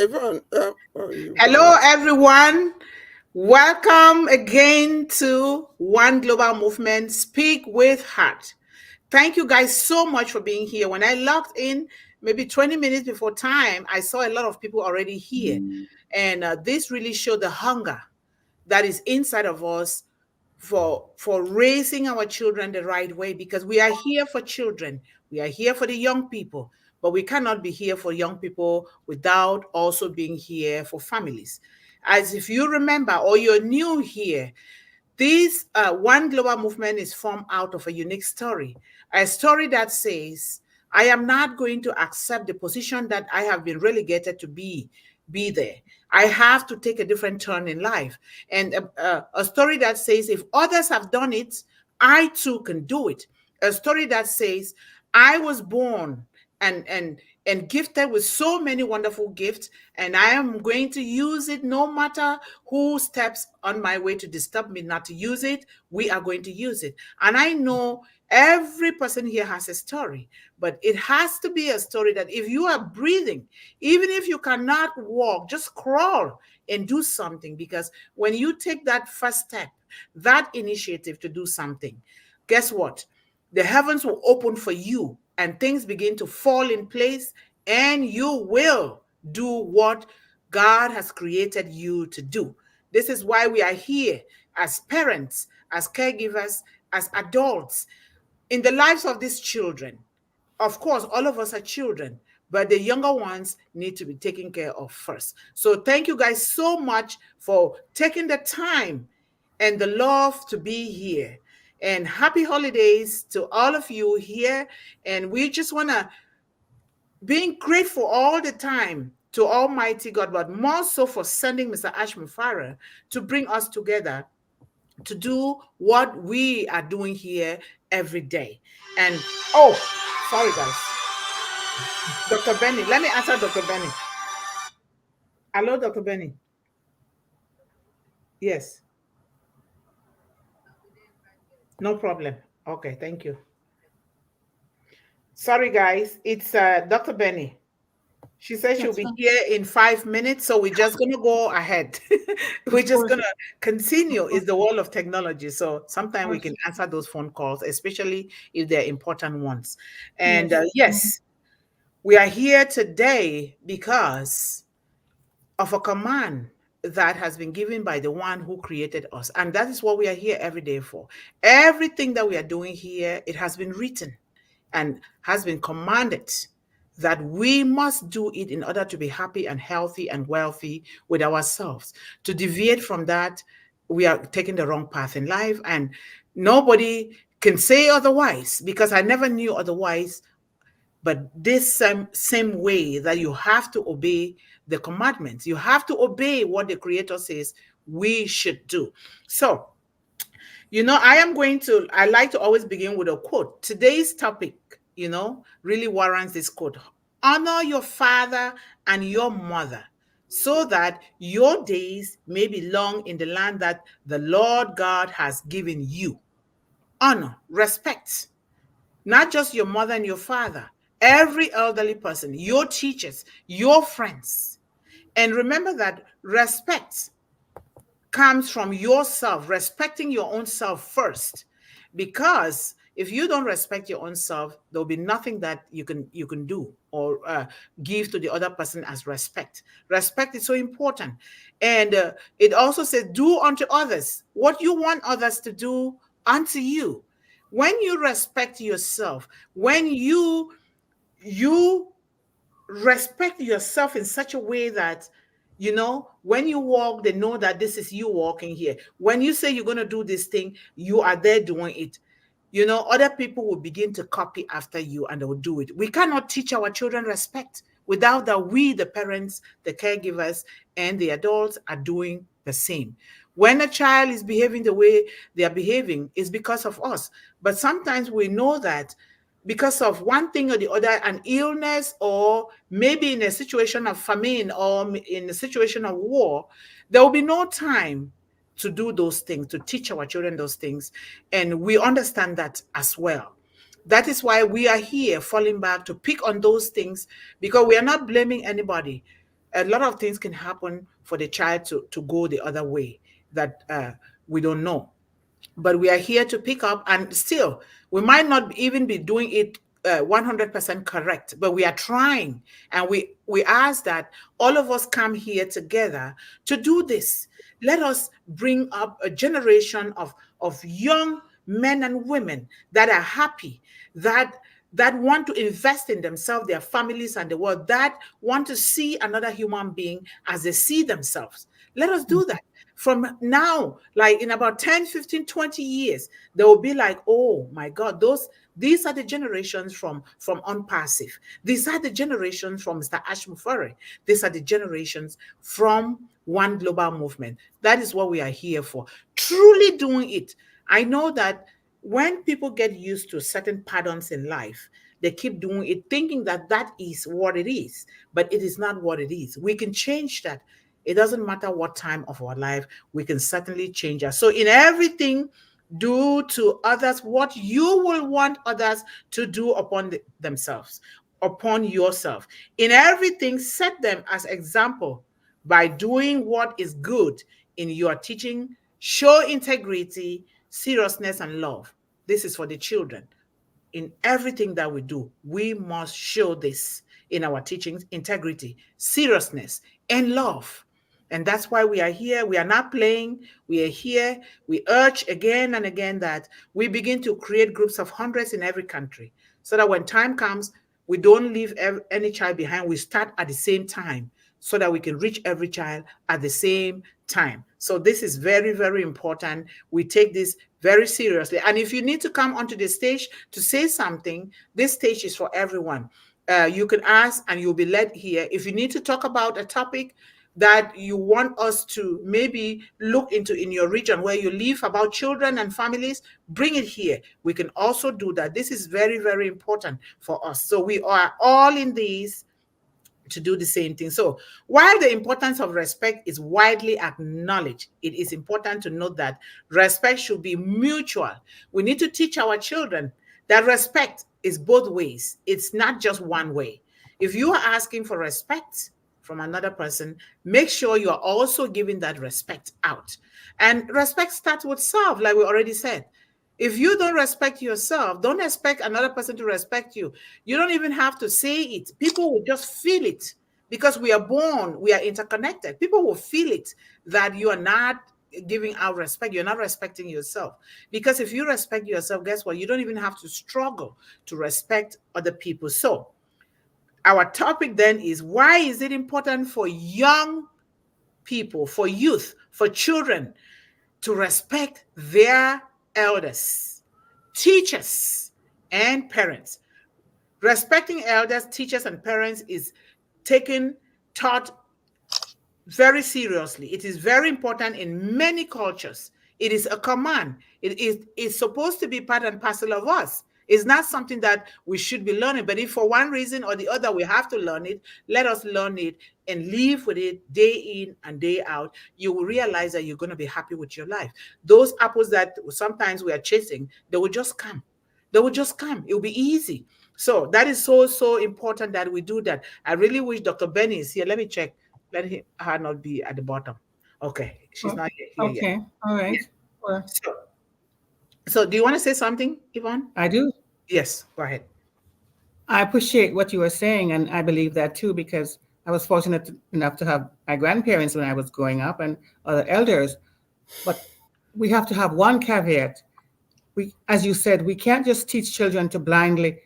Yvonne, Hello, everyone. Welcome again to One Global Movement, Speak with Heart. Thank you guys so much for being here. When I logged in, maybe 20 minutes before time, I saw a lot of people already here. And this really showed the hunger that is inside of us for raising our children the right way, because we are here for children, we are here for the young people, but we cannot be here for young people without also being here for families. As if you remember, or you're new here, this One Global Movement is formed out of a unique story, a story that says, I am not going to accept the position that I have been relegated to be there. I have to take a different turn in life. And a story that says, if others have done it, I too can do it. A story that says, I was born and gifted with so many wonderful gifts, and I am going to use it no matter who steps on my way to disturb me not to use it. We are going to use it. And I know every person here has a story, but it has to be a story that if you are breathing, even if you cannot walk, just crawl and do something. Because when you take that first step, that initiative to do something, guess what? The heavens will open for you and things begin to fall in place, and you will do what God has created you to do. This is why we are here as parents, as caregivers, as adults in the lives of these children. Of course, all of us are children, but the younger ones need to be taken care of first. So thank you guys so much for taking the time and the love to be here. And happy holidays to all of you here. And we just want to being grateful all the time to Almighty God, but more so for sending Mr. Ashman Farah to bring us together to do what we are doing here every day. And oh, sorry guys, Dr. Benny, let me answer Dr. Benny. Hello, Dr. Benny. Yes, no problem. Okay, thank you. Sorry guys, it's Dr. Benny. She says she'll be here in 5 minutes, so we're just gonna go ahead. We're just gonna continue. It's the world of technology, so sometimes we can answer those phone calls, especially if they're important ones. And yes, we are here today because of a command that has been given by the one who created us, and that is what we are here every day for. Everything that we are doing here, it has been written and has been commanded that we must do it in order to be happy and healthy and wealthy with ourselves. To deviate from that, we are taking the wrong path in life, and nobody can say otherwise, because I never knew otherwise. But this same way that you have to obey the commandments, you have to obey what the Creator says we should do. So, I like to always begin with a quote. Today's topic, really warrants this quote. Honor your father and your mother so that your days may be long in the land that the Lord God has given you. Honor, respect, not just your mother and your father, every elderly person, your teachers, your friends. And remember that respect comes from yourself, respecting your own self first. Because if you don't respect your own self, there'll be nothing that you can do or give to the other person as respect. Respect is so important. And it also says, do unto others what you want others to do unto you. When you respect yourself, when you respect yourself in such a way that, when you walk, they know that this is you walking here. When you say you're going to do this thing, you are there doing it. Other people will begin to copy after you and they will do it. We cannot teach our children respect without that we, the parents, the caregivers, and the adults are doing the same. When a child is behaving the way they are behaving, it's because of us. But sometimes we know that because of one thing or the other, an illness, or maybe in a situation of famine or in a situation of war, there will be no time to do those things, to teach our children those things. And we understand that as well. That is why we are here falling back to pick on those things, because we are not blaming anybody. a lot of things can happen for the child to go the other way that we don't know. But we are here to pick up, and still we might not even be doing it 100% correct, but we are trying. And we ask that all of us come here together to do this. Let us bring up a generation of young men and women that are happy, that want to invest in themselves, their families, and the world, that want to see another human being as they see themselves. Let us do that. From now, like in about 10, 15, 20 years, they will be like, oh my God, these are the generations from Unpassive. These are the generations from Mr. Ashmufari. These are the generations from One Global Movement. That is what we are here for. Truly doing it. I know that when people get used to certain patterns in life, they keep doing it thinking that that is what it is, but it is not what it is. We can change that. It doesn't matter what time of our life, we can certainly change that. So in everything, do to others what you will want others to do upon themselves, upon yourself. In everything, set them as example by doing what is good in your teaching. Show integrity, seriousness, and love. This is for the children. In everything that we do, we must show this in our teachings: integrity, seriousness, and love. And that's why we are here. We are not playing. We are here. We urge again and again that we begin to create groups of hundreds in every country so that when time comes, we don't leave any child behind. We start at the same time so that we can reach every child at the same time. So this is very, very important. We take this very seriously. And if you need to come onto the stage to say something, this stage is for everyone. You can ask and you'll be led here. If you need to talk about a topic that you want us to maybe look into in your region where you live, about children and families, bring it here. We can also do that. This is very, very important for us. So we are all in these to do the same thing. So while the importance of respect is widely acknowledged, it is important to note that respect should be mutual. We need to teach our children that respect is both ways. It's not just one way. If you are asking for respect from another person, make sure you are also giving that respect out. And respect starts with self, like we already said. If you don't respect yourself, don't expect another person to respect you. You don't even have to say it. People will just feel it because we are born, we are interconnected. People will feel it that you are not giving out respect. You're not respecting yourself. Because if you respect yourself, guess what? You don't even have to struggle to respect other people. So our topic then is, why is it important for young people, for youth, for children to respect their elders, teachers, and parents? Respecting elders, teachers, and parents is taught very seriously. It is very important in many cultures. It is a command. It is supposed to be part and parcel of us. It's not something that we should be learning, but if for one reason or the other we have to learn it, let us learn it and live with it day in and day out. You will realize that you're going to be happy with your life. Those apples that sometimes we are chasing, they will just come. They will just come. It will be easy. So that is so, so important that we do that. I really wish Dr. Benny is here. Let me check. Let her not be at the bottom. Okay, she's not here yet. Okay, all right. Yeah. Well, So do you want to say something, Yvonne? I do. Yes, go ahead. I appreciate what you were saying, and I believe that too, because I was fortunate enough to have my grandparents when I was growing up and other elders. But we have to have one caveat. We, as you said, we can't just teach children to blindly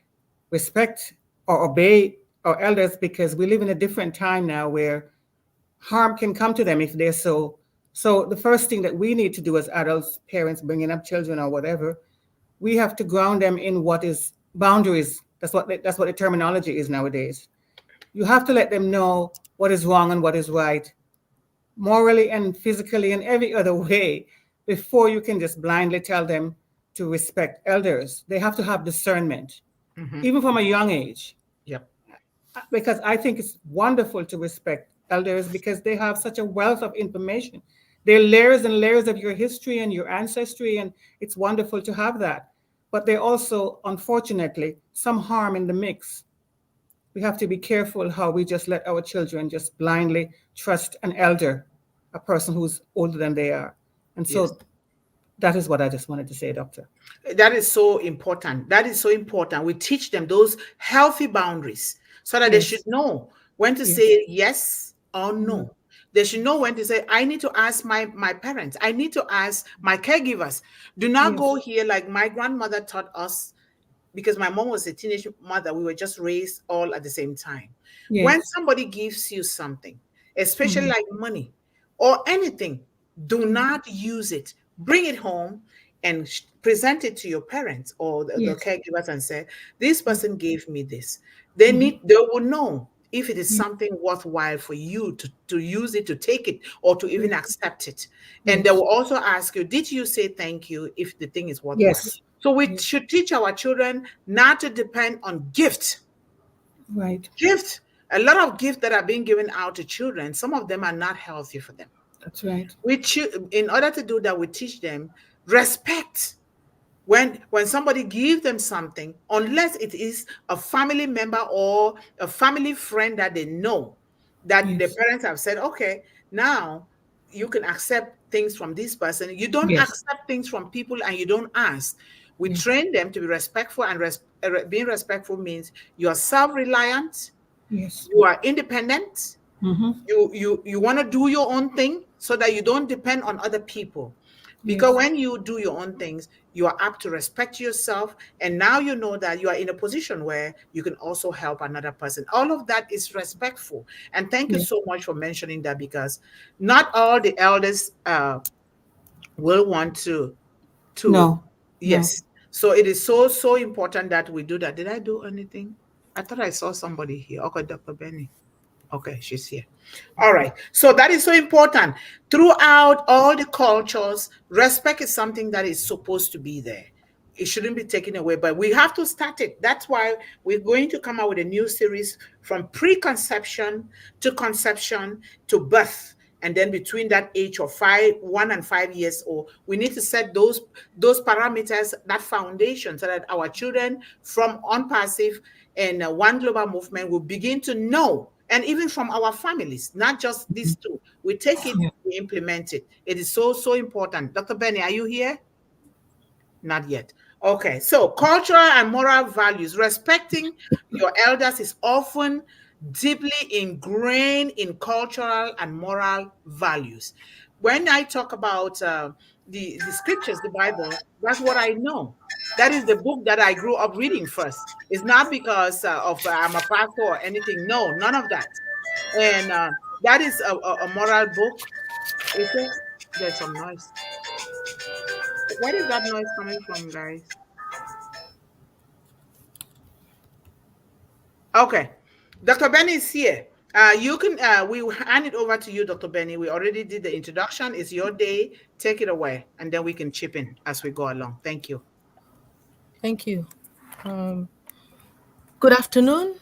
respect or obey our elders, because we live in a different time now where harm can come to them if they're so. So the first thing that we need to do as adults, parents bringing up children or whatever, we have to ground them in what is boundaries. That's what the terminology is nowadays. You have to let them know what is wrong and what is right, morally and physically and every other way, before you can just blindly tell them to respect elders. They have to have discernment, even from a young age, Yep. because I think it's wonderful to respect elders because they have such a wealth of information. They're layers and layers of your history and your ancestry, and it's wonderful to have that. But they also, unfortunately, some harm in the mix. we have to be careful how we just let our children just blindly trust an elder, a person who's older than they are. And Yes. so that is what I just wanted to say, Doctor. That is so important. That is so important. We teach them those healthy boundaries so that they should Yes. know when to Yes. say yes or no. They should know when to say, I need to ask my parents. I need to ask my caregivers. Do not Yes. go here like my grandmother taught us, because my mom was a teenage mother. We were just raised all at the same time. When Yes. somebody gives you something, especially Mhm. like money or anything, do not use it. Bring it home and present it to your parents or the Yes. caregivers and say, this Yes. person gave me this. Mhm. They will know if it is Yes. something worthwhile for you to use it, to take it, or to even Yes. accept it. And they Yes. will also ask you, did you say thank you if the thing is worthwhile? Yes. So we Yes. should teach our children not to depend on gift. Right. Gift, a lot of gifts that are being given out to children, some of them are not healthy for them. That's right. In order to do that, we teach them respect. When somebody gives them something, unless it is a family member or a family friend that they know, that the Yes. parents have said, okay, now you can accept things from this person. You don't Yes. accept things from people and you don't ask. We Yes. train them to be respectful, and being respectful means you are self-reliant, Yes. you are independent, Mm-hmm. you want to do your own thing so that you don't depend on other people, because Yes. when you do your own things, you are apt to respect yourself, and now you know that you are in a position where you can also help another person. All of that is respectful. And thank you Yes. so much for mentioning that, because not all the elders will want to No. No. yes. So it is so important that we do that. Did I do anything? I thought I saw somebody here. Okay, Dr. Benny. Okay, she's here. All right. So that is so important. Throughout all the cultures, respect is something that is supposed to be there. It shouldn't be taken away, but we have to start it. That's why we're going to come out with a new series from preconception to conception to birth. And then between that age of 1 and 5 years old, we need to set those parameters, that foundation, so that our children from unpassive and One Global Movement will begin to know, and even from our families, not just these two. We take it, Yeah. we implement it. It is so important. Dr. Benny, are you here? Not yet. Okay, so cultural and moral values. Respecting your elders is often deeply ingrained in cultural and moral values. When I talk about the scriptures, the Bible, that's what I know. That is the book that I grew up reading first. It's not because of I'm a pastor or anything. No, none of that. And that is a moral book. Is it? There's some noise. Where is that noise coming from, guys? Okay. Dr. Benny is here. You can we will hand it over to you, Dr. Benny. We already did the introduction. It's your day. Take it away, and then we can chip in as we go along. Thank you. Thank you. Um, Good afternoon.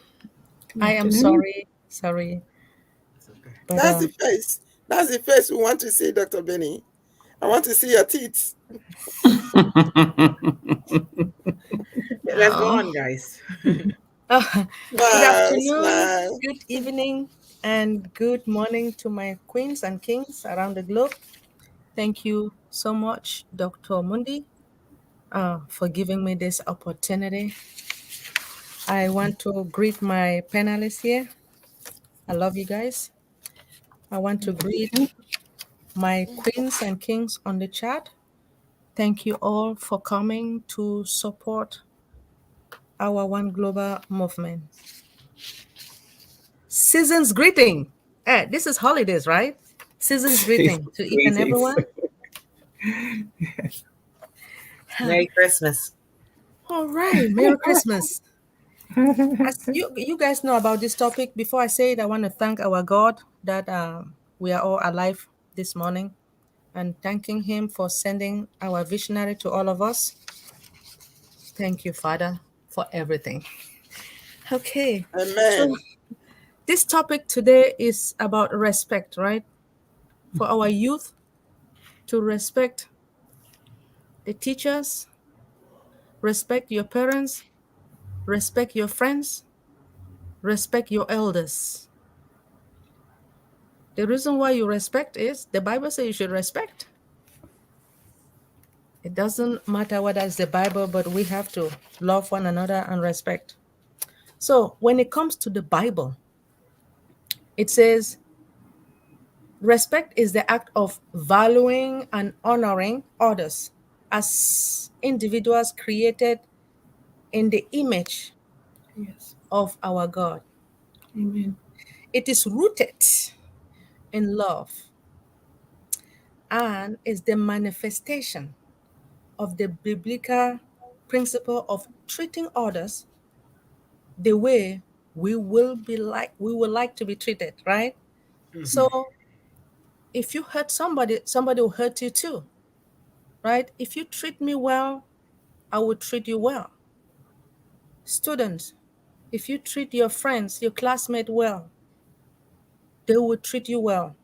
Good I am afternoon. sorry, It's okay. but That's the face. That's the face we want to see, Dr. Benny. I want to see your teeth. Let's go oh. on, guys. Good Smile, afternoon, smile. good evening, and good morning to my queens and kings around the globe. Thank you so much, Dr. Mundih, for giving me this opportunity. I want to greet my panelists here. I love you guys. I want to greet my queens and kings on the chat. Thank you all for coming to support our One Global movement. Season's greeting. This is holidays, right? Season's greeting to each and Greetings. everyone. Merry Christmas. All right, Merry Christmas. As you guys know about this topic, before I say it, I want to thank our God that we are all alive this morning, and thanking Him for sending our visionary to all of us. Thank you, Father, for everything. Okay, so Amen. this topic today is about respect, right? For our youth to respect the teachers, respect your parents, respect your friends, respect your elders. The reason why you respect is the Bible says you should respect. It doesn't matter whether it's the Bible, but we have to love one another and respect. So when it comes to the Bible, it says respect is the act of valuing and honoring others as individuals created in the image Yes. of our God. Amen. It is rooted in love and is the manifestation of the biblical principle of treating others the way we would like to be treated, right? So if you hurt somebody, somebody will hurt you too, right? If you treat me well, I will treat you well. Students, if you treat your friends, your classmate well, they will treat you well.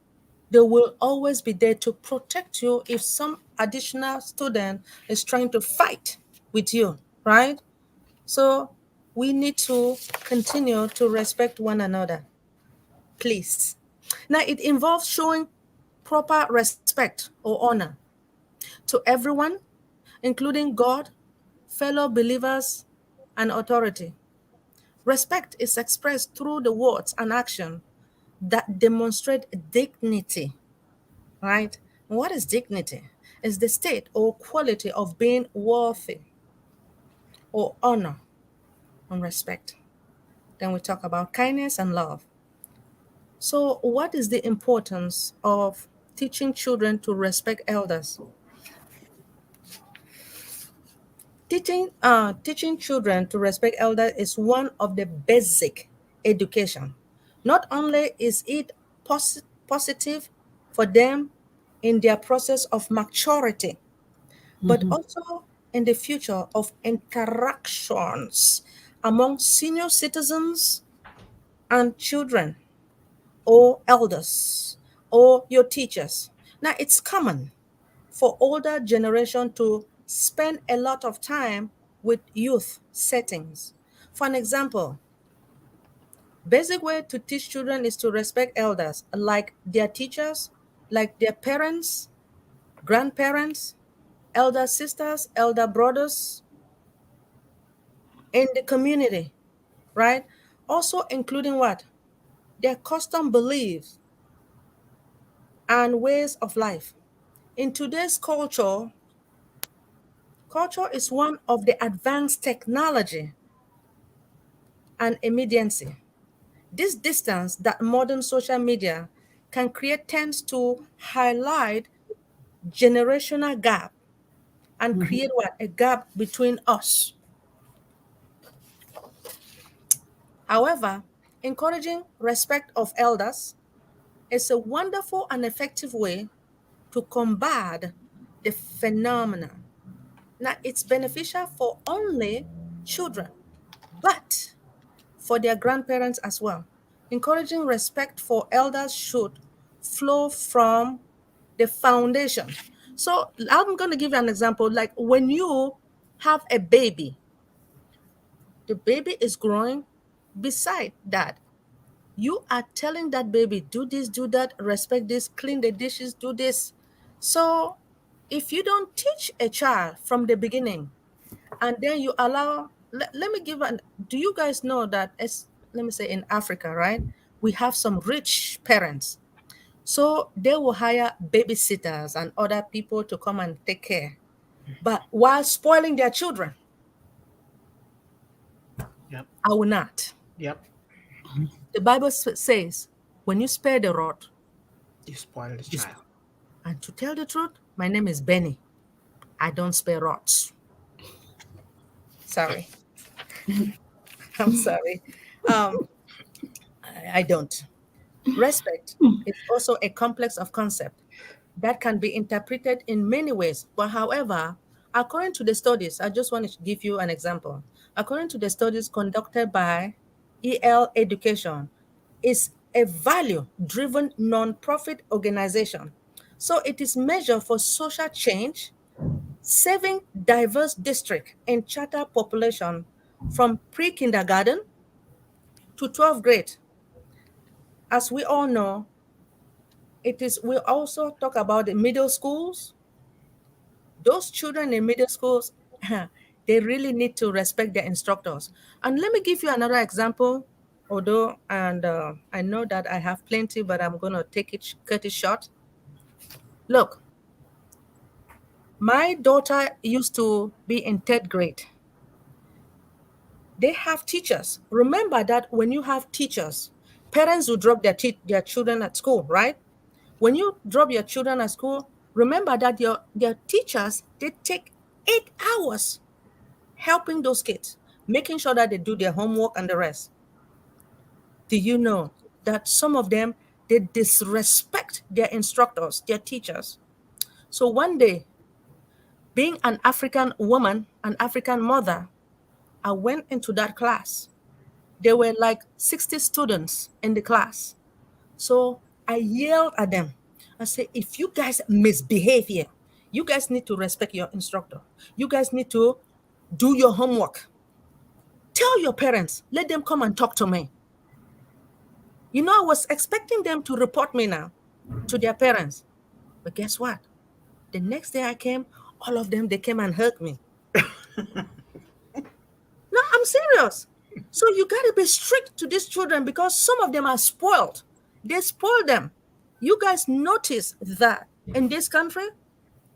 They will always be there to protect you if some additional student is trying to fight with you, right? So we need to continue to respect one another, please. Now, it involves showing proper respect or honor to everyone, including God, fellow believers, and authority. Respect is expressed through the words and action that demonstrate dignity, right? What is dignity? It's the state or quality of being worthy or honor and respect. Then we talk about kindness and love. So, what is the importance of teaching children to respect elders? Teaching children to respect elders is one of the basic education. Not only is it positive for them in their process of maturity, but also in the future of interactions among senior citizens and children or elders or your teachers. Now, it's common for older generation to spend a lot of time with youth settings. For an example, basic way to teach children is to respect elders like their teachers, like their parents, grandparents, elder sisters, elder brothers in the community, right? Also including what? Their custom beliefs and ways of life. In today's culture is one of the advanced technology and immediacy. This distance that modern social media can create tends to highlight generational gap and create what? A gap between us. However, encouraging respect of elders is a wonderful and effective way to combat the phenomenon. Now, it's beneficial for only children, but for their grandparents as well. Encouraging respect for elders should flow from the foundation. So I'm going to give you an example. Like when you have a baby, the baby is growing. Beside that, you are telling that baby, do this, do that, respect this, clean the dishes, do this. So if you don't teach a child from the beginning, and then you allow, let me give an, do you guys know that let me say in Africa, right, we have some rich parents, so they will hire babysitters and other people to come and take care, but while spoiling their children. Yep. I will not. Yep. The Bible says when you spare the rod, You spoiled the child. and to tell the truth, my name is Benny. I don't spare rods. Sorry. I'm sorry. I don't. Respect is also a complex of concept that can be interpreted in many ways. But however, according to the studies, I just want to give you an example. According to the studies conducted by EL Education, is a value-driven non-profit organization. So it is measured for social change, saving diverse district and charter population from pre-kindergarten to 12th grade. As we all know, we also talk about the middle schools. Those children in middle schools, they really need to respect their instructors. And let me give you another example, although, and I know that I have plenty, but I'm going to cut it short. Look, my daughter used to be in 3rd grade. They have teachers. Remember that when you have teachers, parents will drop their children at school, right? When you drop your children at school, remember that their teachers, they take 8 hours helping those kids, making sure that they do their homework and the rest. Do you know that some of them, they disrespect their instructors, their teachers? So one day, being an African woman, an African mother, I went into that class. There were like 60 students in the class. So I yelled at them. I said, if you guys misbehave here, you guys need to respect your instructor. You guys need to do your homework. Tell your parents, let them come and talk to me. You know, I was expecting them to report me now to their parents. But guess what? The next day I came, all of them, they came and hugged me. No, I'm serious. So you got to be strict to these children because some of them are spoiled. They spoil them. You guys notice that in this country,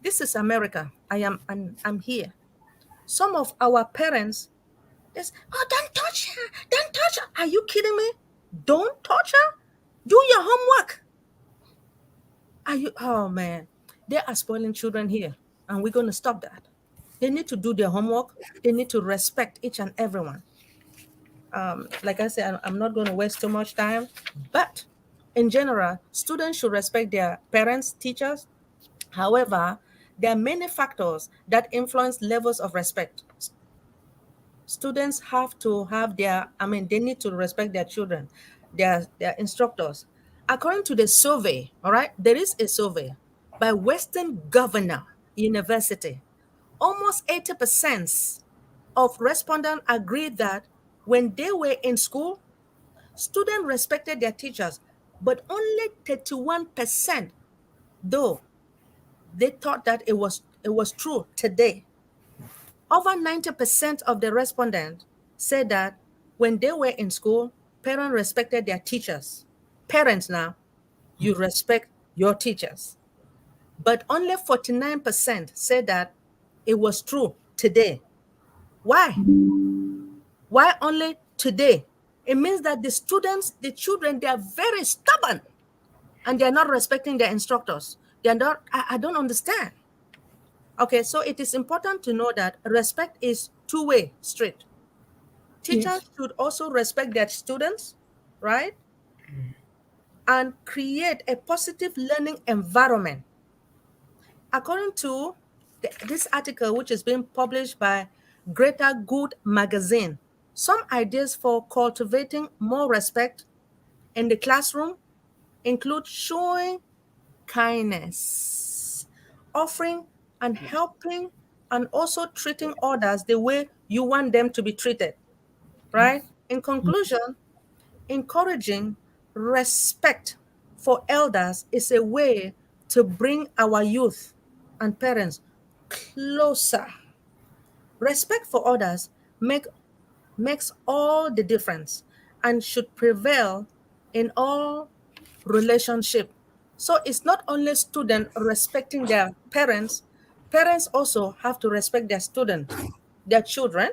this is America. I'm here. Some of our parents, oh, don't touch her. Don't touch her. Are you kidding me? Don't touch her? Do your homework. Oh man, they are spoiling children here, and we're going to stop that. They need to do their homework. They need to respect each and everyone. Like I said, I'm not going to waste too much time, but in general, students should respect their parents, teachers. However, there are many factors that influence levels of respect. Students have to have they need to respect their children, their instructors. According to the survey, all right, there is a survey by Western Governor University. Almost 80% of respondents agreed that when they were in school, students respected their teachers, but only 31%, though, they thought that it was true today. Over 90% of the respondents said that when they were in school, parents respected their teachers. Parents now, you respect your teachers. But only 49% said that it was true today. Why? Why only today? It means that the children, they are very stubborn and they're not respecting their instructors. They're not, I don't understand. Okay, so it is important to know that respect is two-way street. Teachers should also respect their students, right? And create a positive learning environment. According to this article, which is being published by Greater Good magazine, some ideas for cultivating more respect in the classroom include showing kindness, offering and helping, and also treating others the way you want them to be treated, right? In conclusion, encouraging respect for elders is a way to bring our youth and parents closer. Respect for others makes all the difference and should prevail in all relationship. So it's not only students respecting their parents also have to respect their students, their children,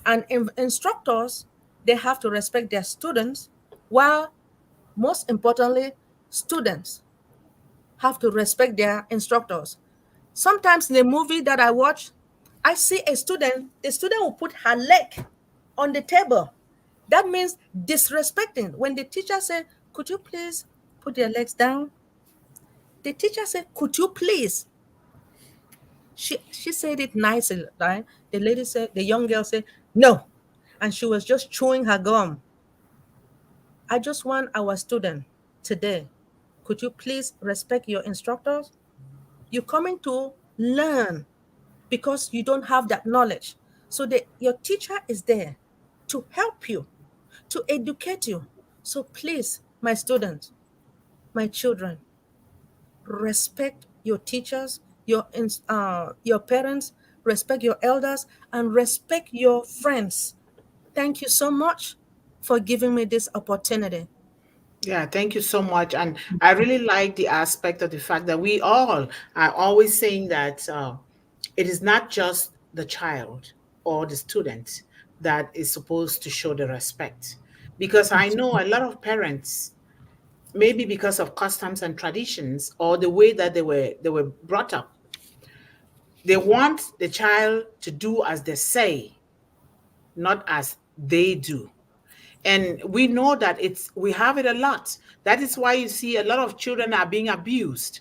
and instructors, they have to respect their students, while most importantly, students have to respect their instructors. Sometimes in a movie that I watch, I see the student will put her leg on the table. That means disrespecting. When the teacher said, could you please put your legs down? The teacher said, could you please? She said it nicely, right? The young girl said, no. And she was just chewing her gum. I just want our student today, could you please respect your instructors? You're coming to learn because you don't have that knowledge. So your teacher is there to help you, to educate you. So please, my students, my children, respect your teachers, your parents, respect your elders, and respect your friends. Thank you so much for giving me this opportunity. Yeah, thank you so much. And I really like the aspect of the fact that we all are always saying that it is not just the child or the student that is supposed to show the respect. Because I know a lot of parents, maybe because of customs and traditions or the way that they were brought up, they want the child to do as they say, not as they do. And we know that we have it a lot. That is why you see a lot of children are being abused.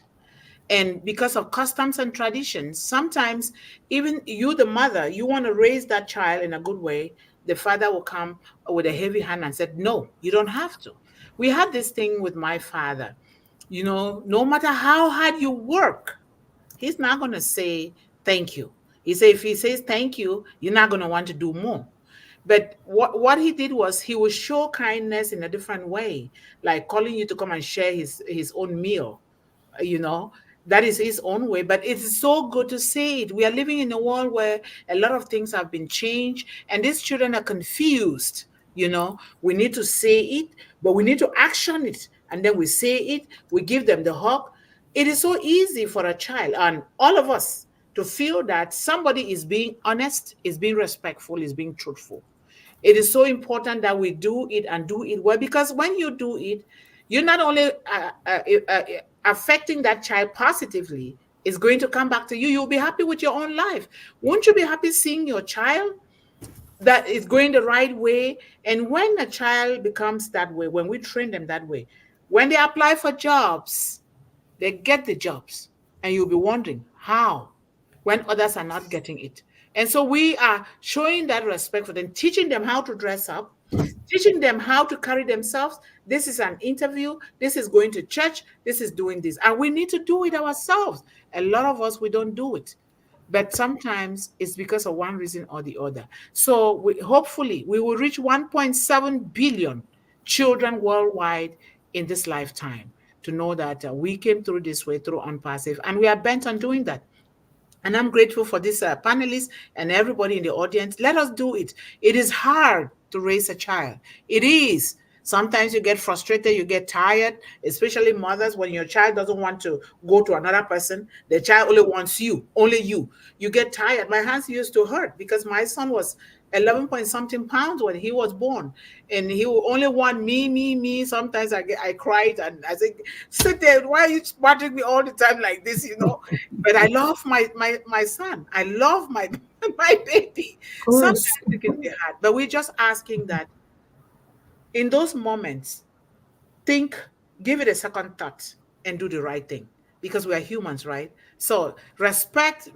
And because of customs and traditions, sometimes even you, the mother, you want to raise that child in a good way. The father will come with a heavy hand and said, no, you don't have to. We had this thing with my father. No matter how hard you work, he's not going to say thank you. If he says thank you, you're not going to want to do more. But what he did was he would show kindness in a different way, like calling you to come and share his own meal. you know that is his own way, but it is so good to see it. We are living in a world where a lot of things have been changed and these children are confused. We need to say it, but we need to action it, and then we say it, we give them the hug. It is so easy for a child and all of us to feel that somebody is being honest, is being respectful, is being truthful. It is so important that we do it and do it well, because when you do it, you're not only affecting that child positively, it's going to come back to you. You'll be happy with your own life. Won't you be happy seeing your child that is going the right way? And when a child becomes that way, when we train them that way, when they apply for jobs, they get the jobs. And you'll be wondering how, when others are not getting it. And so we are showing that respect for them, teaching them how to dress up, teaching them how to carry themselves. This is an interview. This is going to church. This is doing this. And we need to do it ourselves. A lot of us, we don't do it. But sometimes it's because of one reason or the other. So hopefully we will reach 1.7 billion children worldwide in this lifetime, to know that we came through this way through Unpassive, and we are bent on doing that. And I'm grateful for this panelists and everybody in the audience. Let us do it. It is hard to raise a child. It is. Sometimes you get frustrated, you get tired, especially mothers, when your child doesn't want to go to another person. The child only wants you, only you. You get tired. My hands used to hurt because my son was 11 point something pounds when he was born, and he would only want me. Sometimes I cried and I said, sit there, why are you bothering me all the time like this? But I love my son. I love my baby. Sometimes it can be hard, but we're just asking that in those moments, give it a second thought and do the right thing, because we are humans, right? So respect.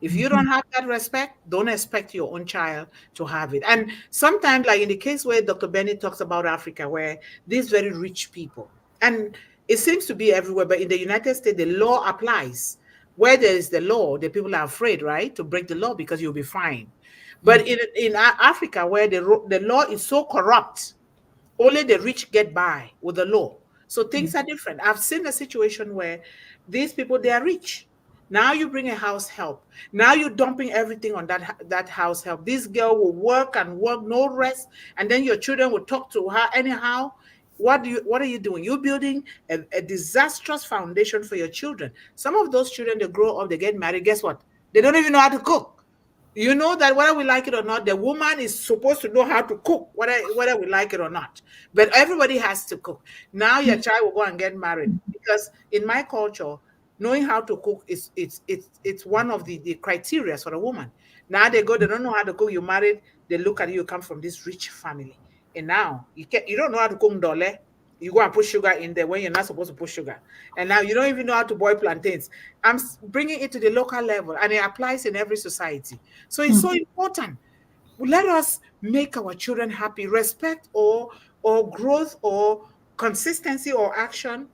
If you don't have that respect, don't expect your own child to have it. And sometimes, like in the case where Dr. Benny talks about Africa, where these very rich people, and it seems to be everywhere, but in the United States, the law applies. Where there is the law, the people are afraid, right, to break the law because you'll be fined. But in Africa, where the law is so corrupt, only the rich get by with the law. So things are different. I've seen a situation where these people, they are rich. Now you bring a house help. Now you're dumping everything on that house help. This girl will work and work, no rest, and then your children will talk to her anyhow. What are you doing? You're building a disastrous foundation for your children. Some of those children, they grow up, they get married. Guess what? They don't even know how to cook. You know that whether we like it or not, the woman is supposed to know how to cook, whether we like it or not. But everybody has to cook. Now your child will go and get married, because in my culture, knowing how to cook is it's one of the criteria for a woman. Now they don't know how to cook. You married, they look at you come from this rich family, and now you don't know how to cook dole. You go and put sugar in there when you're not supposed to put sugar. And now you don't even know how to boil plantains. I'm bringing it to the local level, and it applies in every society. So it's so important. Let us make our children happy. Respect or growth or consistency or action,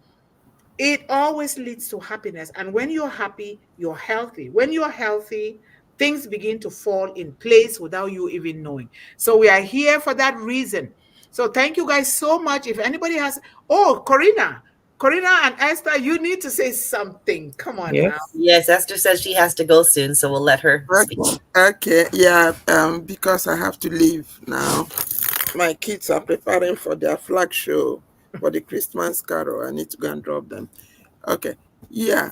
it always leads to happiness. And when you're happy, you're healthy. When you're healthy, things begin to fall in place without you even knowing. So we are here for that reason. So thank you guys so much. If anybody has, Corrina and Esther, you need to say something. Come on now. Yes. Yes, Esther says she has to go soon, so we'll let her speak. Okay, yeah, because I have to leave now. My kids are preparing for their flag show for the Christmas carol. I need to go and drop them. Okay, yeah,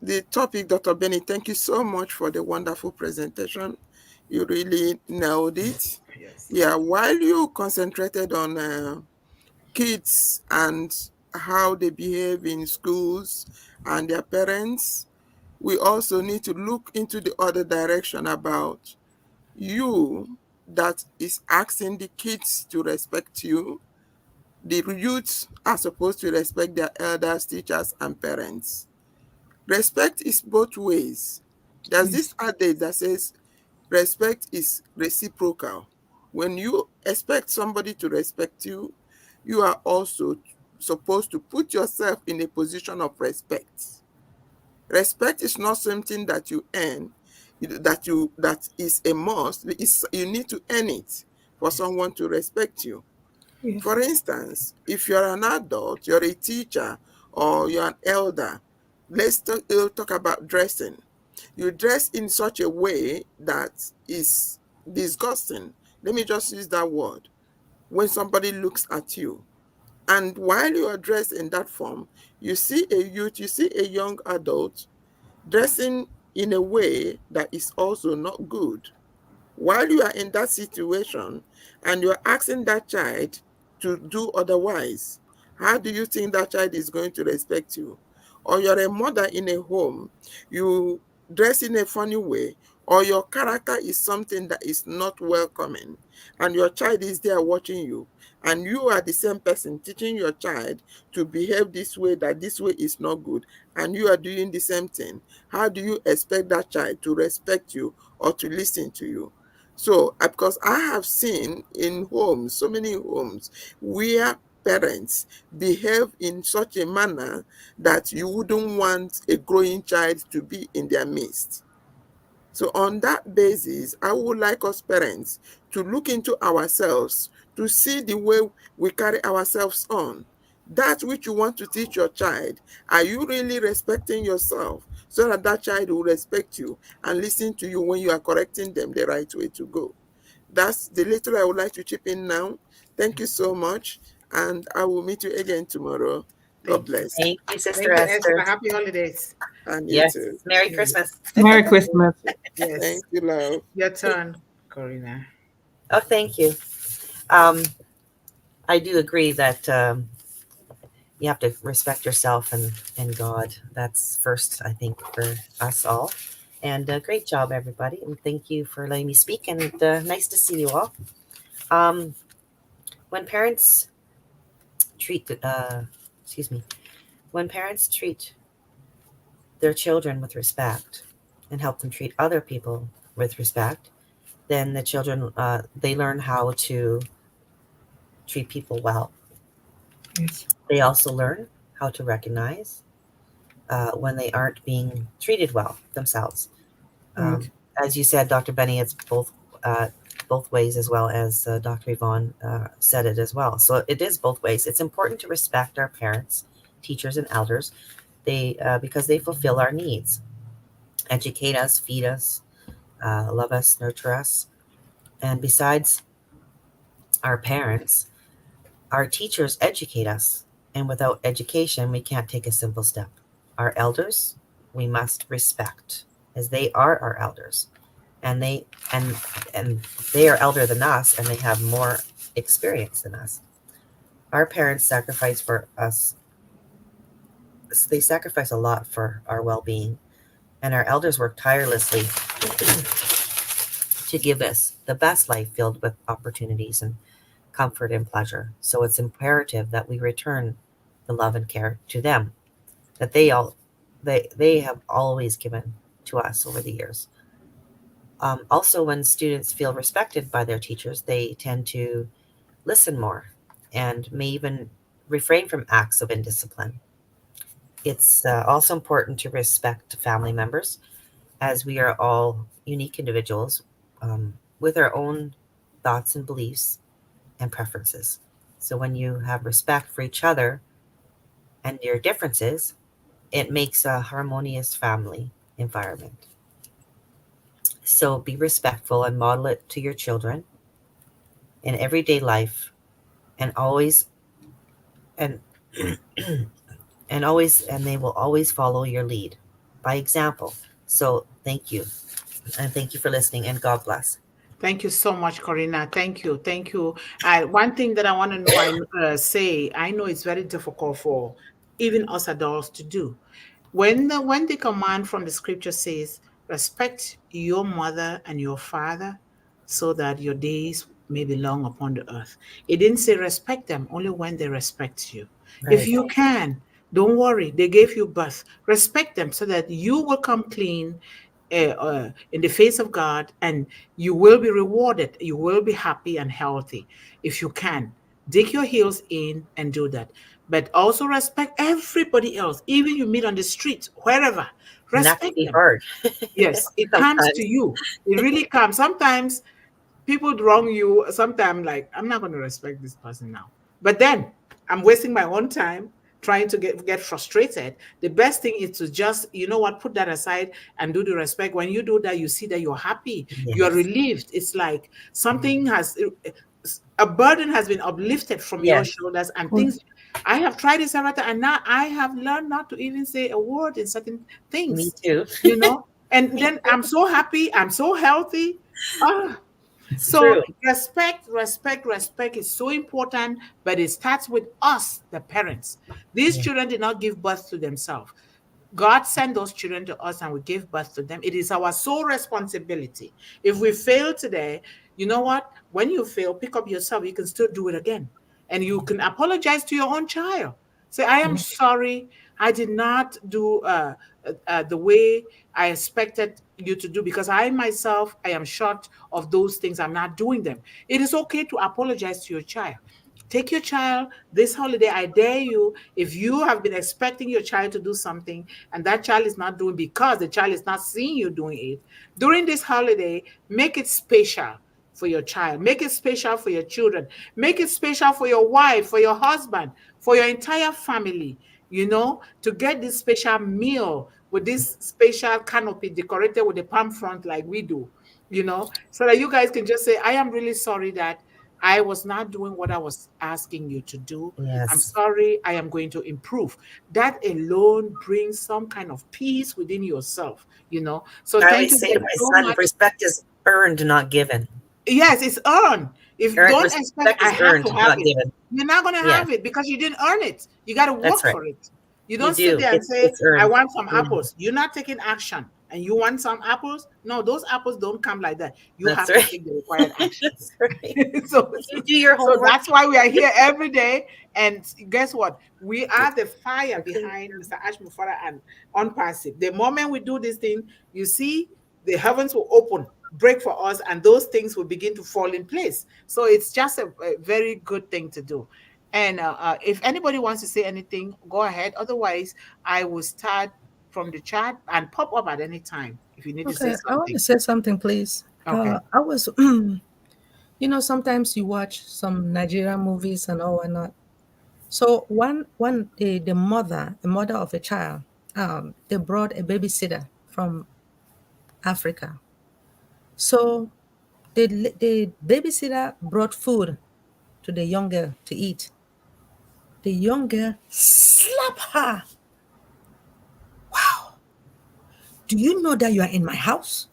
the topic, Dr. Benny, thank you so much for the wonderful presentation. You really nailed it. Yes. Yeah, while you concentrated on kids and how they behave in schools and their parents, we also need to look into the other direction about you that is asking the kids to respect you. The youths are supposed to respect their elders, teachers, and parents. Respect is both ways. There's this adage that says respect is reciprocal. When you expect somebody to respect you, you are also supposed to put yourself in a position of respect. Respect is not something that you earn, that is a must. You need to earn it for someone to respect you. Yes. For instance, if you're an adult, you're a teacher, or you're an elder, let's talk about dressing. You dress in such a way that is disgusting. Let me just use that word. When somebody looks at you, and while you are dressed in that form, you see a youth, you see a young adult dressing in a way that is also not good. While you are in that situation and you're asking that child to do otherwise, how do you think that child is going to respect you? Or you're a mother in a home, you dress in a funny way, or your character is something that is not welcoming, and your child is there watching you, and you are the same person teaching your child to behave this way, that this way is not good, and you are doing the same thing. How do you expect that child to respect you or to listen to you? So, because I have seen in homes, so many homes, where parents behave in such a manner that you wouldn't want a growing child to be in their midst. So on that basis, I would like us parents to look into ourselves, to see the way we carry ourselves on. That which you want to teach your child, are you really respecting yourself so that that child will respect you and listen to you when you are correcting them the right way to go? That's the little I would like to chip in now. Thank you so much, and I will meet you again tomorrow. God bless. Thank you, Sister Thank you, Esther. Esther. Happy holidays. And you Yes, too. Merry Christmas. Merry Christmas. Yes. Thank you, love. Your turn, Corrina. Oh, thank you. I do agree that you have to respect yourself and God. That's first, I think, for us all. And great job, everybody. And thank you for letting me speak. And nice to see you all. When parents treat, when parents treat their children with respect and help them treat other people with respect, then the children, they learn how to treat people well. Yes. They also learn how to recognize when they aren't being treated well themselves. Right. As you said, Dr. Benny, it's both ways, as well as Dr. Yvonne said it as well. So it is both ways. It's important to respect our parents, teachers, and elders, because they fulfill our needs, educate us, feed us, love us, nurture us. And besides our parents, our teachers educate us. And without education, we can't take a simple step. Our elders, we must respect, as they are our elders. And they are elder than us, and they have more experience than us. Our parents sacrifice for us. They sacrifice a lot for our well-being, and our elders work tirelessly to give us the best life filled with opportunities and comfort and pleasure. So it's imperative that we return the love and care to them that they have always given to us over the years. Also, when students feel respected by their teachers, they tend to listen more and may even refrain from acts of indiscipline. It's also important to respect family members, as we are all unique individuals with our own thoughts and beliefs and preferences. So when you have respect for each other and your differences, it makes a harmonious family environment. So be respectful and model it to your children in everyday life, and always and and they will always follow your lead by example. So thank you, and thank you for listening, and God bless. Thank you so much, Corrina. Thank you. Thank you. One thing that I want to know, I know it's very difficult for even us adults to do. When the command from the scripture says, respect your mother and your father so that your days may be long upon the earth. It didn't say respect them only when they respect you. If Right. you can, don't worry. They gave you birth. Respect them so that you will come clean in the face of God, and you will be rewarded. You will be happy and healthy if you can. Dig your heels in and do that. But also respect everybody else, even you meet on the street, wherever. And that can Respect be them. hard Yes, it comes to sometimes. you. It really comes. Sometimes people wrong you. Sometimes, like, I'm not going to respect this person now. But then I'm wasting my own time trying to get frustrated. The best thing is to just, you know what, put that aside and do the respect. When you do that, you see that you're happy, you're Yes. relieved. It's like something has, a burden has been uplifted from your Yes. shoulders, and things. I have tried this several times, and now I have learned not to even say a word in certain Me things, too. you know. And then I'm so happy, I'm so healthy. Ah, It's so true. respect is so important, but it starts with us, the parents. These Yeah. children did not give birth to themselves. God sent those children to us and we gave birth to them. It is our sole responsibility. If we fail today, you know what? When you fail, pick up yourself. You can still do it again. And you can apologize to your own child. Say, I am Yeah. sorry. I did not do the way I expected you to do, because I myself, I am short of those things. I'm not doing them. It is okay to apologize to your child. Take your child this holiday. I dare you, if you have been expecting your child to do something and that child is not doing because the child is not seeing you doing it, during this holiday, make it special for your child. Make it special for your children. Make it special for your wife, for your husband, for your entire family, to get this special meal with this special canopy decorated with a palm front like we do, so that you guys can just say, I am really sorry that I was not doing what I was asking you to do. I'm Yes. sorry. I am going to improve. That alone brings some kind of peace within yourself. So I thank always you say to guys my so son, much. respect is earned, not given. Yes, it's earned. If don't expect Respect I is have earned, to have not it. given. You're not gonna Yes, have it because you didn't earn it. You got to that's work right. for it. You You don't sit do. there and say, It's I earned. want some Mm, apples. You're not taking action. And you want some apples? No, those apples don't come like that. You that's have to right. take the required action. That's right. so, You do your so homework. that's why we are here every day. And guess what? We are the fire Okay. behind Mr. Ashmufara and Unpassive. The moment we do this thing, you see, the heavens will open, break for us, and those things will begin to fall in place. So it's just a very good thing to do. And if anybody wants to say anything, go ahead. Otherwise, I will start from the chat and pop up at any time if you need to say Okay, I want to something. say something, please. Okay. I was, sometimes you watch some Nigerian movies and all whatnot. So one the mother, the mother of a child, they brought a babysitter from Africa. So the babysitter brought food to the young girl to eat. The young girl slapped her. Wow! Do you know that you are in my house?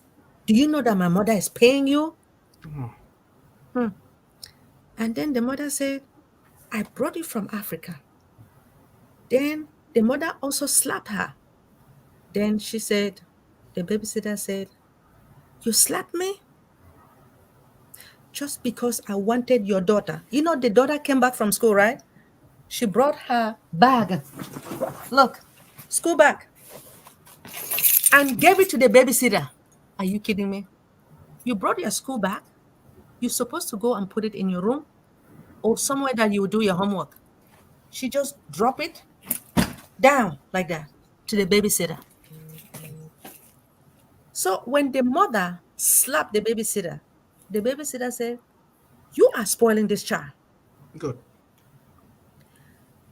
Do you know that my mother is paying you? Mhm. Hmm. And then the mother said, I brought you from Africa. Then the mother also slapped her. Then the babysitter said, you slapped me just because I wanted your daughter. You know, the daughter came back from school, right? She brought her bag. Look, school bag. And gave it to the babysitter. Are you kidding me? You brought your school bag. You're supposed to go and put it in your room or somewhere that you will do your homework. She just dropped it down like that to the babysitter. So when the mother slapped the babysitter said, "You are spoiling this child. Good.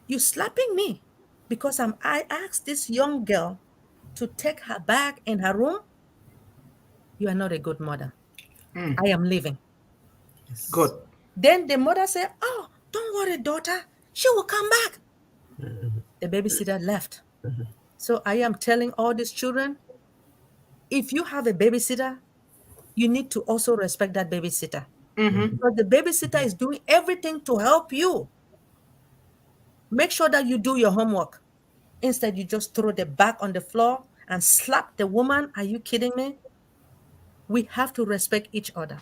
You slapping me because I asked this young girl to take her bag in her room. You are not a good mother. I am leaving." Yes. Good. Then the mother said, "Oh, don't worry, daughter. She will come back." The babysitter left. So I am telling all these children, if you have a babysitter, you need to also respect that babysitter. Because the babysitter is doing everything to help you. Make sure that you do your homework. Instead, you just throw the bag on the floor and slap the woman. Are you kidding me? We have to respect each other.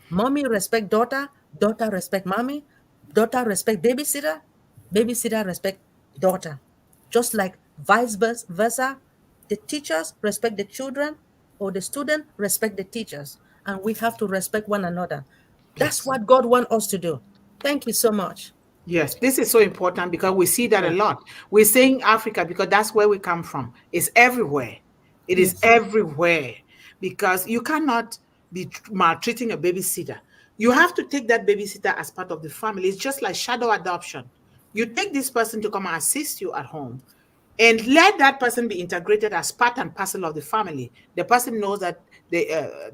Mommy respect daughter, daughter respect mommy, daughter respect babysitter, babysitter respect daughter. Just like vice versa, the teachers respect the children or the student respect the teachers. And we have to respect one another. That's Yes. what God wants us to do. Thank you so much. Yes, this is so important because we see that a lot. We're saying Africa because that's where we come from. It's everywhere. It is everywhere because you cannot be maltreating a babysitter. You have to take that babysitter as part of the family. It's just like shadow adoption. You take this person to come and assist you at home and let that person be integrated as part and parcel of the family. The person knows that the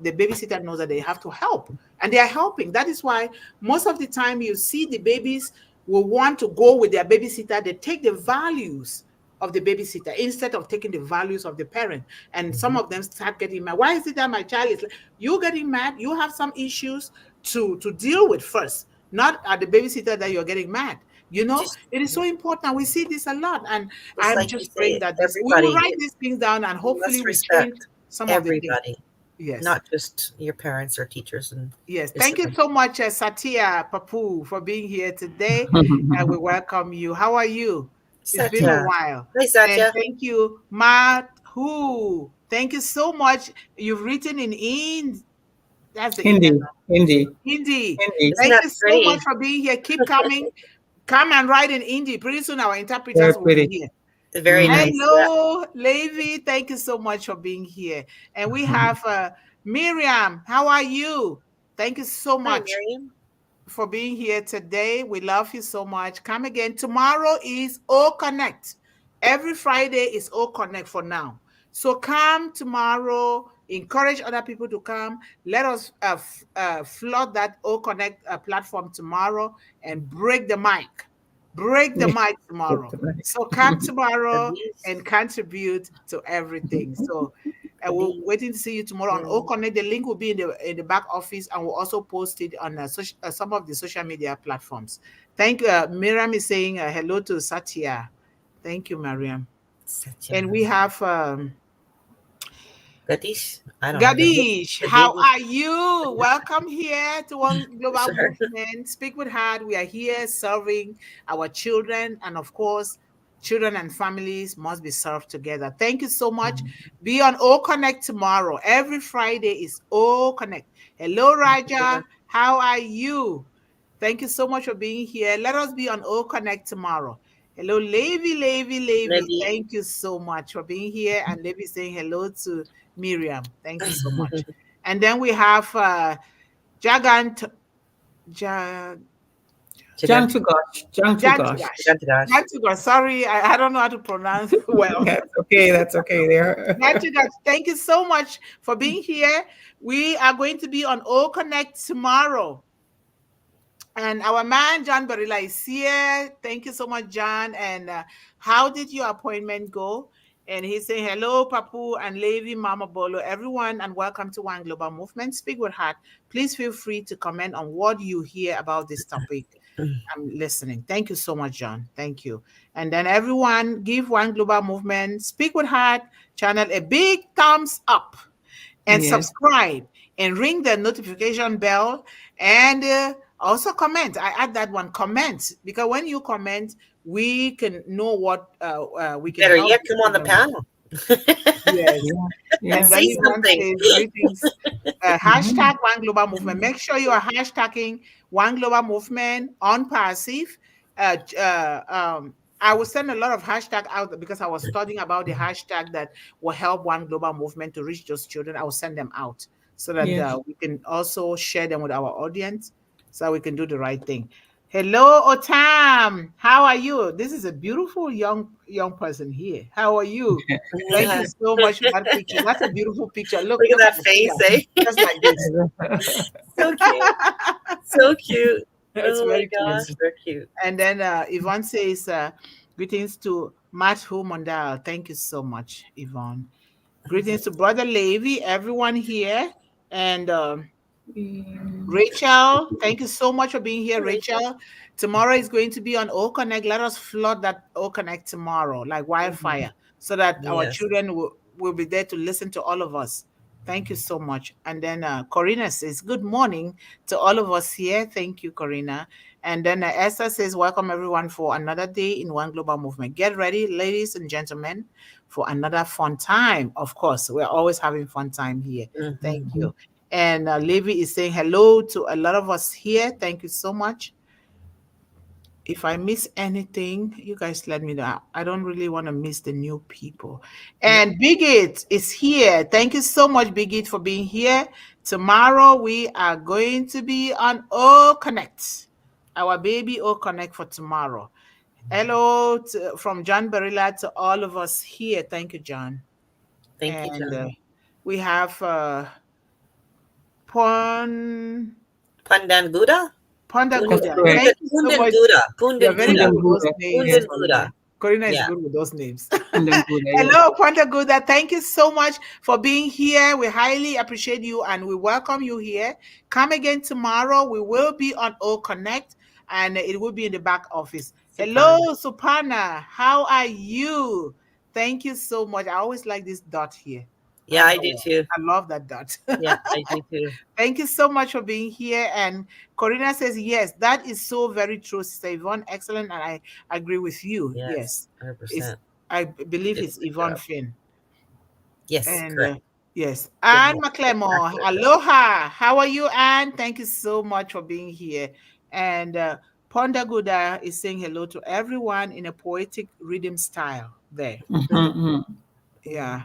babysitter knows that they have to help, and they are helping. That is why most of the time you see the babies will want to go with their babysitter. They take the values of the babysitter instead of taking the values of the parent. And some of them start getting mad. Why is it that my child is you getting mad? You have some issues to deal with first, not at the babysitter that you're getting mad. You know, it is so important. We see this a lot, and I'm like just you praying say, that we will everybody write these things down, and hopefully must we change respect some of the things. everybody, Yes. not just your parents or teachers. And Yes. Thank you so much, Satya Papu, for being here today, and we welcome you. How are you? It's been a Satya. while. Hi, Satya. And thank you, Matt. Who? Thank you so much. You've written in Ind. That's the Hindi, Indian. Hindi, Hindi. Hindi. Isn't Thank that you so pretty? much for being here. Keep coming. Come and write in Hindi. Pretty soon our Very interpreters will pretty. be here. Very nice. Yeah. Hello, Levi. Thank you so much for being here. And we have Miriam. How are you? Thank you so Hi, much Miriam. for being here today. We love you so much. Come again. Tomorrow is O-Connect. Every Friday is O-Connect for now. So come tomorrow. Encourage other people to come. Let us flood that O-Connect platform tomorrow and break the mic. Break the mic tomorrow. So come tomorrow and contribute to everything. So we're waiting to see you tomorrow on O-Connect. The link will be in the back office, and we'll also post it on some of the social media platforms. Thank you. Miriam is saying hello to Satya. Thank you, Miriam. Satya. And we have Gadish. I don't know. Gadish. How Gadish. are you? Welcome here to One Global Sure. Movement. Speak with Heart. We are here serving our children, and of course, children and families must be served together. Thank you so much. Be on O-Connect tomorrow. Every Friday is O-Connect. Hello, Raja. How are you? Thank you so much for being here. Let us be on O-Connect tomorrow. Hello, Levi. Thank you so much for being here. And Levi saying hello to Miriam. Thank you so much. And then we have Jagant. Jang to gosh. Sorry, I don't know how to pronounce well. That's okay. That's okay. There. Thank you so much for being here. We are going to be on O-Connect tomorrow. And our man, John Barilla, is here. Thank you so much, John. And how did your appointment go? And he's saying, hello, Papu and Levi, Mama Bolo, everyone, and welcome to One Global Movement. Speak with Heart. Please feel free to comment on what you hear about this topic. I'm listening. Thank you so much, John. Thank you. And then everyone, give One Global Movement, Speak with Heart channel a big thumbs up and subscribe and ring the notification bell and also comment. I add that one, comment, because when you comment, we can know what we can Better help yet, come on the panel. Yes. Yeah. And then Say something. greetings. Hashtag One Global Movement. Make sure you are hashtagging One Global Movement on passive. I will send a lot of hashtag out because I was studying about the hashtag that will help One Global Movement to reach those children. I will send them out so that Yes. we can also share them with our audience so we can do the right thing. Hello, Otam. How are you? This is a beautiful young person here. How are you? Thank you so much for that picture. That's a beautiful picture. Look Look at that the face, hair. eh? Just like this. So cute. So cute. It's Oh my very cute. gosh, they're cute. And then Yvonne says, greetings to Matthew Mondal. Thank you so much, Yvonne. Greetings to Brother Levy, everyone here. And Rachel, thank you so much for being here, Rachel. Tomorrow is going to be on O-Connect. Let us flood that O-Connect tomorrow like wildfire so that our Yes. children will be there to listen to all of us. Thank you so much. And then Corrina says, good morning to all of us here. Thank you, Corrina. And then Esther says, welcome everyone for another day in One Global Movement. Get ready, ladies and gentlemen, for another fun time. Of course, we're always having fun time here. Thank you. And Levy is saying hello to a lot of us here. Thank you so much. If I miss anything, you guys let me know. I don't really want to miss the new people. And Bigit is here. Thank you so much, Bigit, for being here. Tomorrow we are going to be on O-Connect, our baby O-Connect for tomorrow. Hello from John Barilla to all of us here. Thank you, John. Thank you, John. We have Pandanguda. That's correct. Thank you so much. You're very good with those names. Pundanguda. Corrina is Yeah. good with those names. Pundanguda, yes. Hello, Pandanguda. Thank you so much for being here. We highly appreciate you and we welcome you here. Come again tomorrow. We will be on O-Connect and it will be in the back office. Hello, Supana. How are you? Thank you so much. I always like this dot here. Yeah, I do too. I love that dot. Yeah, I do too. Thank you so much for being here. And Corrina says, yes, that is so very true, Sister Yvonne. Excellent. And I agree with you. Yes. 100%. I believe it's Yvonne Finn. Yes, And correct. yes. Anne McClemore. Aloha. How are you, Anne? Thank you so much for being here. And Pondaguda is saying hello to everyone in a poetic rhythm style there. Yeah.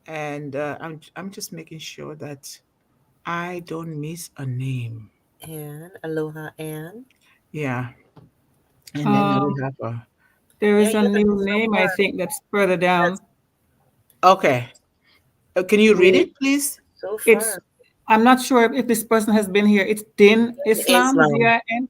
And I'm just making sure that I don't miss a name. Anne, aloha, Anne. Yeah. And then we have there is a new name, I think, that's further down. okay. Can you read it, please? So far. I'm not sure if this person has been here. It's Din Islam. D-I-N.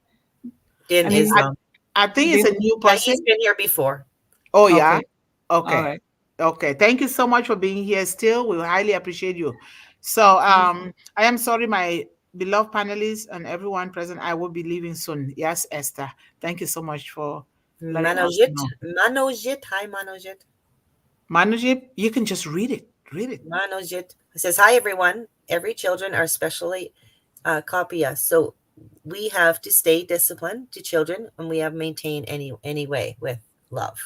Din Islam. I think it's a new person. He's been here before. Oh, yeah? Okay. Okay. All right. Okay. Thank you so much for being here still. We highly appreciate you. So I am sorry, my beloved panelists and everyone present, I will be leaving soon. Yes, Esther. Thank you so much for Manojit. Manojit. Hi, Manojit. Manojit, you can just read it. Read it. Manojit. It says, hi, everyone. Every children are specially copy us. So we have to stay disciplined to children and we have maintained any way with love.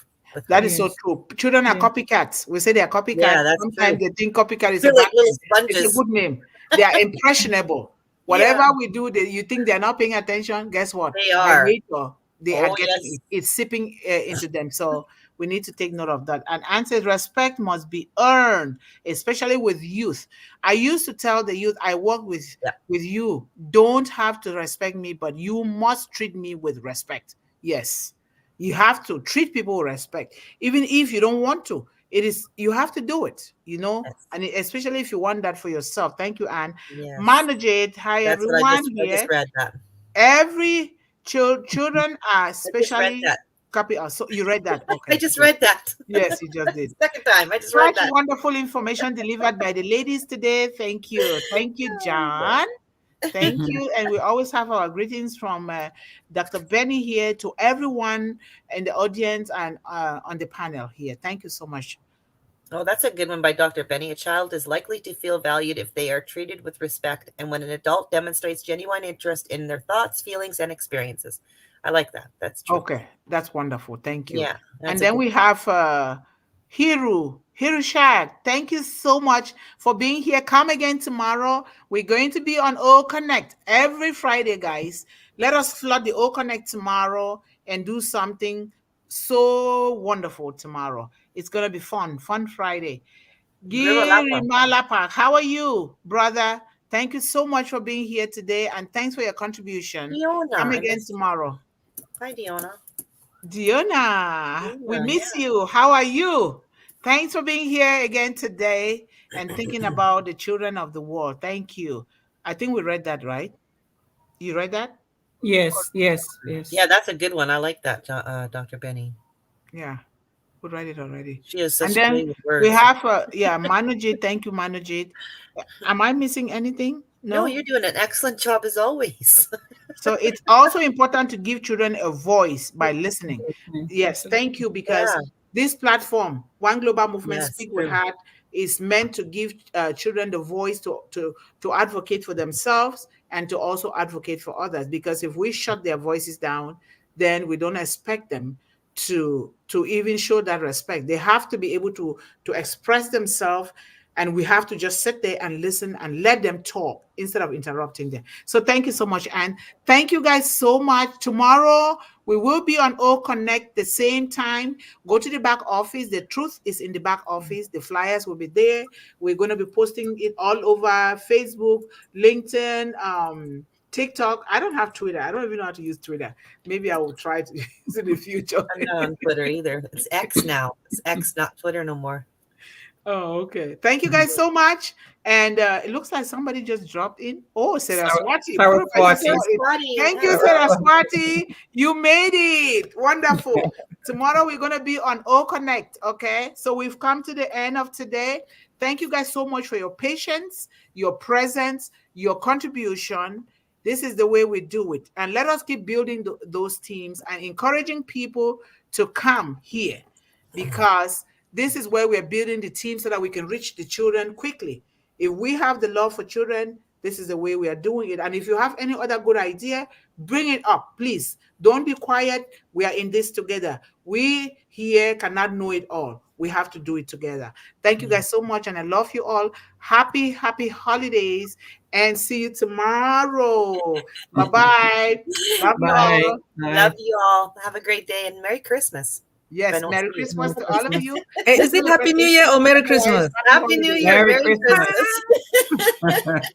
That is so true. Children are copycats. We say they are copycats. Yeah, that's sometimes true. they think copycat is They're a like bad little name. It's sponges. a good name. They are impressionable. Whatever we do, you think they're not paying attention. Guess what? They are. By nature, they are getting yes. it's sipping into them. So we need to take note of that. And answer respect must be earned, especially with youth. I used to tell the youth I work with you, don't have to respect me, but you must treat me with respect. Yes. You have to treat people with respect, even if you don't want to. You have to do it, Yes. and especially if you want that for yourself. Thank you, Anne. Yes. Manage it. Hi, That's everyone I here. just read that. Every children are especially copy. So you read that? Okay. I just read that. Yes, you just did. Second time. I just read that. Such wonderful information delivered by the ladies today. Thank you. Thank you, John. Thank you. And we always have our greetings from Dr. Benny here to everyone in the audience and on the panel here. Thank you so much. Oh, that's a good one by Dr. Benny. A child is likely to feel valued if they are treated with respect and when an adult demonstrates genuine interest in their thoughts, feelings, and experiences. I like that. That's true. Okay. That's wonderful. Thank you. Yeah. And then we have Hirushak. Thank you so much for being here. Come again tomorrow. We're going to be on O-Connect every Friday, guys. Let us flood the O-Connect tomorrow and do something so wonderful tomorrow. It's going to be fun Friday. Dribble Lapa. Giri Malapa, how are you, brother? Thank you so much for being here today, and thanks for your contribution. Diona, Come I again miss you. tomorrow. Hi, Diona. Diona, we Diona, miss you. How are you? Thanks for being here again today and thinking about the children of the world. Thank you. I think we read that, right? You read that? Yes. Yeah, that's a good one. I like that, Dr. Benny. Yeah, we read it already. She has And such a way then with words. we have, Manojit. Thank you, Manojit. Am I missing anything? No, you're doing an excellent job as always. So it's also important to give children a voice by listening. Yes, thank you, because Yeah. this platform, One Global Movement, Yes, Speak with true. Heart, is meant to give children the voice to advocate for themselves and to also advocate for others. Because if we shut their voices down, then we don't expect them to even show that respect. They have to be able to express themselves, and we have to just sit there and listen and let them talk instead of interrupting them. So thank you so much, and thank you guys so much. Tomorrow we will be on O Connect the same time. Go to the back office. The truth is in the back office. The flyers will be there. We're going to be posting it all over Facebook, LinkedIn, TikTok. I don't have Twitter. I don't even know how to use Twitter. Maybe I will try to use it in the future. I'm not on Twitter either. It's X now. It's X, not Twitter no more. Oh, okay. Thank you guys so much. And it looks like somebody just dropped in. Oh, Saraswati. Thank you, Saraswati. You made it. Wonderful. Tomorrow we're going to be on O Connect. Okay. So we've come to the end of today. Thank you guys so much for your patience, your presence, your contribution. This is the way we do it. And let us keep building those teams and encouraging people to come here, because this is where we're building the team so that we can reach the children quickly. If we have the love for children, this is the way we are doing it. And if you have any other good idea, bring it up, please. Don't be quiet. We are in this together. We here cannot know it all. We have to do it together. Thank you guys so much, and I love you all. Happy holidays, and see you tomorrow. Bye-bye. Love you all. Love you all. Have a great day, and Merry Christmas. Yes, Merry Christmas to all of you. Is it Happy New Year or Merry Christmas? Happy New Year. Merry Christmas. Christmas.